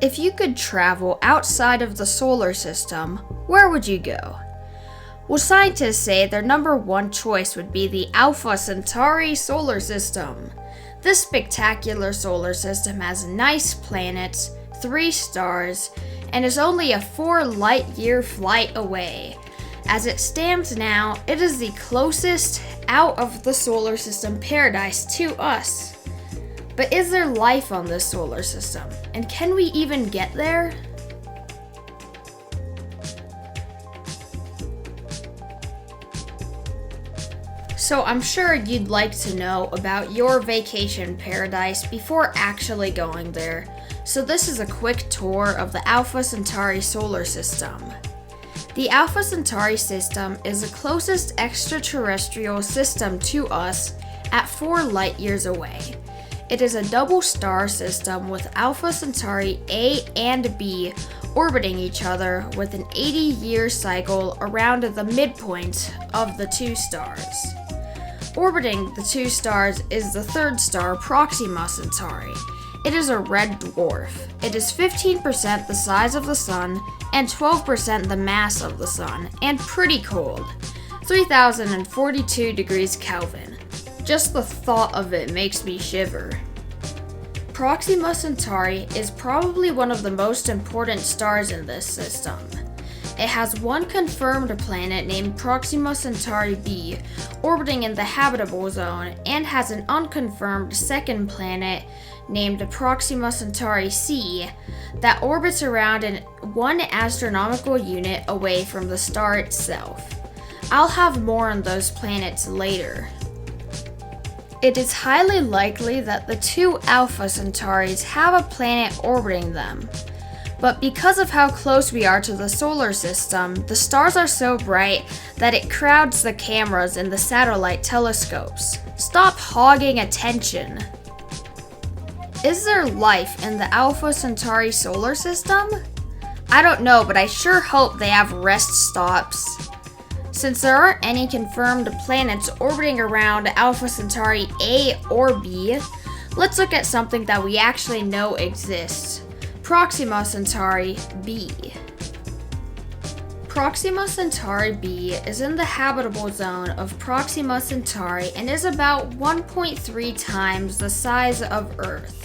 If you could travel outside of the solar system, where would you go? Well, scientists say their number one choice would be the Alpha Centauri solar system. This spectacular solar system has nice planets, 3 stars, and is only a 4 light-year flight away. As it stands now, it is the closest out of the solar system paradise to us. But is there life on this solar system? And can we even get there? So I'm sure you'd like to know about your vacation paradise before actually going there. So this is a quick tour of the Alpha Centauri solar system. The Alpha Centauri system is the closest extraterrestrial system to us at 4 light years away. It is a double star system with Alpha Centauri A and B orbiting each other with an 80-year cycle around the midpoint of the 2 stars. Orbiting the 2 stars is the 3rd star, Proxima Centauri. It is a red dwarf. It is 15% the size of the Sun and 12% the mass of the Sun, and pretty cold, 3,042 degrees Kelvin. Just the thought of it makes me shiver. Proxima Centauri is probably one of the most important stars in this system. It has one confirmed planet named Proxima Centauri b orbiting in the habitable zone and has an unconfirmed second planet named Proxima Centauri c that orbits around 1 astronomical unit away from the star itself. I'll have more on those planets later. It is highly likely that the 2 Alpha Centauris have a planet orbiting them. But because of how close we are to the solar system, the stars are so bright that it crowds the cameras in the satellite telescopes. Stop hogging attention. Is there life in the Alpha Centauri solar system? I don't know, but I sure hope they have rest stops. Since there aren't any confirmed planets orbiting around Alpha Centauri A or B, let's look at something that we actually know exists. Proxima Centauri b. Proxima Centauri b is in the habitable zone of Proxima Centauri and is about 1.3 times the size of Earth.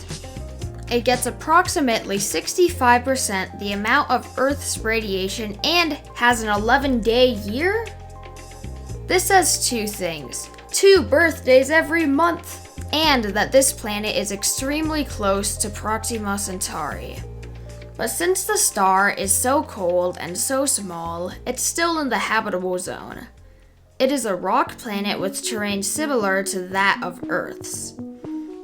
It gets approximately 65% the amount of Earth's radiation and has an 11-day year? This says 2 things: 2 birthdays every month, and that this planet is extremely close to Proxima Centauri. But since the star is so cold and so small, it's still in the habitable zone. It is a rock planet with terrain similar to that of Earth's.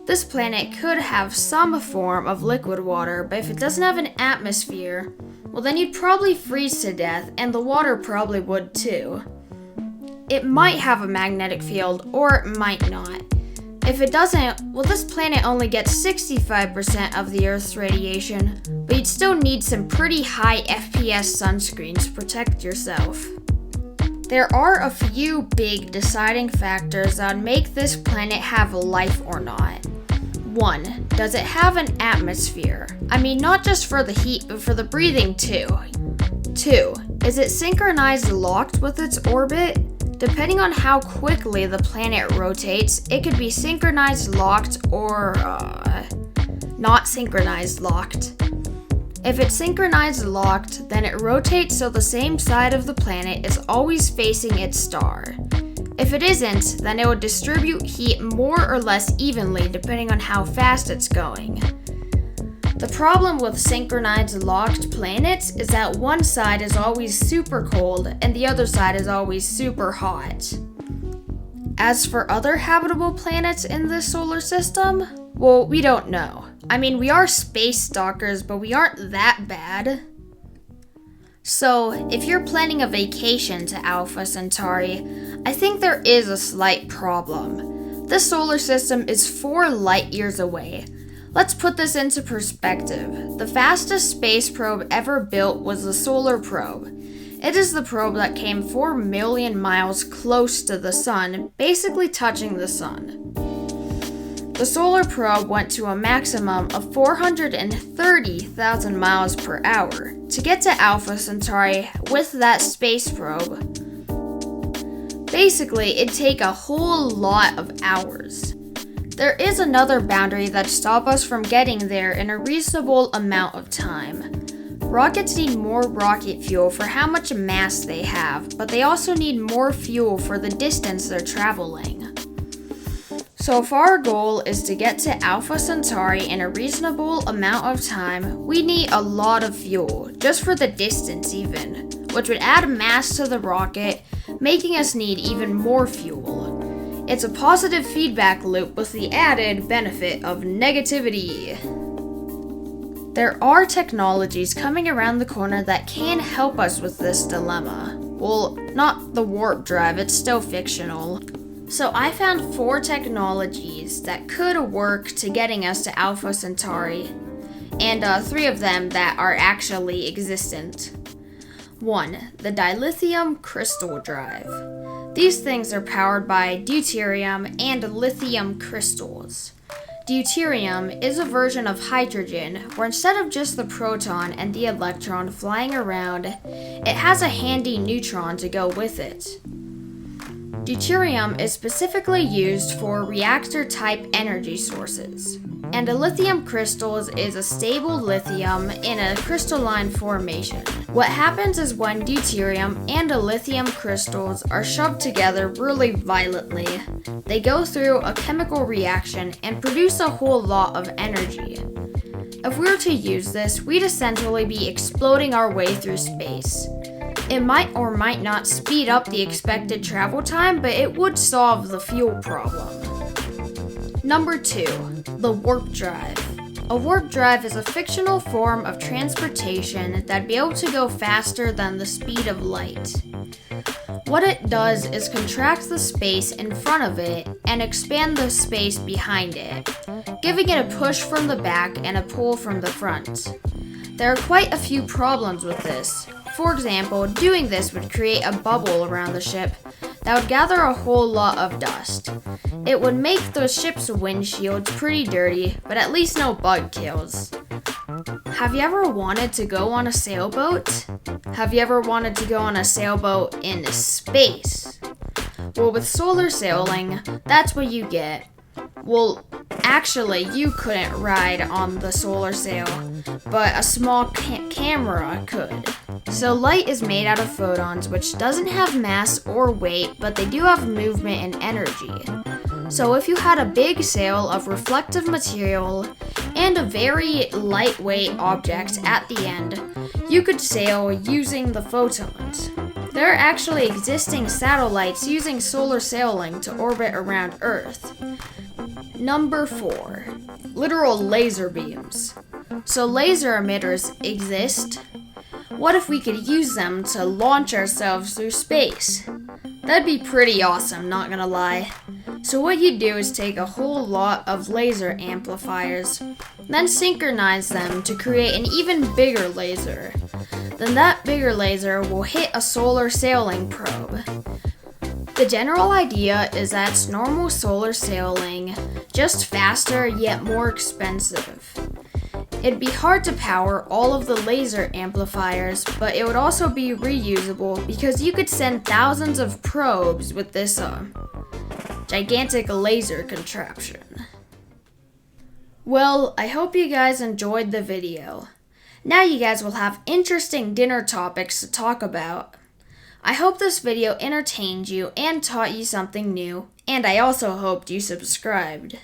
This planet could have some form of liquid water, but if it doesn't have an atmosphere, well then you'd probably freeze to death, and the water probably would too. It might have a magnetic field, or it might not. If it doesn't, well this planet only gets 65% of the Earth's radiation, but you'd still need some pretty high FPS sunscreen to protect yourself. There are a few big deciding factors that would make this planet have life or not. 1. Does it have an atmosphere? I mean, not just for the heat, but for the breathing too. 2. Is it synchronized locked with its orbit? Depending on how quickly the planet rotates, it could be synchronized locked or not synchronized locked. If it's synchronized locked, then it rotates so the same side of the planet is always facing its star. If it isn't, then it would distribute heat more or less evenly depending on how fast it's going. The problem with synchronized locked planets is that one side is always super cold and the other side is always super hot. As for other habitable planets in this solar system, well, we don't know. I mean, we are space stalkers, but we aren't that bad. So, if you're planning a vacation to Alpha Centauri, I think there is a slight problem. This solar system is 4 light years away. Let's put this into perspective. The fastest space probe ever built was the Solar Probe. It is the probe that came 4 million miles close to the Sun, basically touching the Sun. The solar probe went to a maximum of 430,000 miles per hour to get to Alpha Centauri with that space probe. Basically, it'd take a whole lot of hours. There is another boundary that stops us from getting there in a reasonable amount of time. Rockets need more rocket fuel for how much mass they have, but they also need more fuel for the distance they're traveling. So if our goal is to get to Alpha Centauri in a reasonable amount of time, we need a lot of fuel, just for the distance even, which would add mass to the rocket, making us need even more fuel. It's a positive feedback loop with the added benefit of negativity. There are technologies coming around the corner that can help us with this dilemma. Well, not the warp drive, it's still fictional. So I found 4 technologies that could work to getting us to Alpha Centauri, and 3 of them that are actually existent. 1. The dilithium crystal drive. These things are powered by deuterium and lithium crystals. Deuterium is a version of hydrogen where instead of just the proton and the electron flying around, it has a handy neutron to go with it. Deuterium is specifically used for reactor-type energy sources, and a lithium crystals is a stable lithium in a crystalline formation. What happens is when deuterium and a lithium crystals are shoved together really violently, they go through a chemical reaction and produce a whole lot of energy. If we were to use this, we'd essentially be exploding our way through space. It might or might not speed up the expected travel time, but it would solve the fuel problem. Number 2, the warp drive. A warp drive is a fictional form of transportation that'd be able to go faster than the speed of light. What it does is contract the space in front of it and expand the space behind it, giving it a push from the back and a pull from the front. There are quite a few problems with this. For example, doing this would create a bubble around the ship that would gather a whole lot of dust. It would make the ship's windshields pretty dirty, but at least no bug kills. Have you ever wanted to go on a sailboat? Have you ever wanted to go on a sailboat in space? Well, with solar sailing, that's what you get. Well, actually, you couldn't ride on the solar sail, but a small camera could. So light is made out of photons, which doesn't have mass or weight, but they do have movement and energy. So if you had a big sail of reflective material and a very lightweight object at the end, you could sail using the photons. There are actually existing satellites using solar sailing to orbit around Earth. Number 4, literal laser beams. So laser emitters exist. What if we could use them to launch ourselves through space? That'd be pretty awesome, not gonna lie. So what you do is take a whole lot of laser amplifiers, then synchronize them to create an even bigger laser. Then that bigger laser will hit a solar sailing probe. The general idea is that it's normal solar sailing, just faster yet more expensive. It'd be hard to power all of the laser amplifiers, but it would also be reusable because you could send thousands of probes with this gigantic laser contraption. Well, I hope you guys enjoyed the video. Now you guys will have interesting dinner topics to talk about. I hope this video entertained you and taught you something new, and I also hoped you subscribed.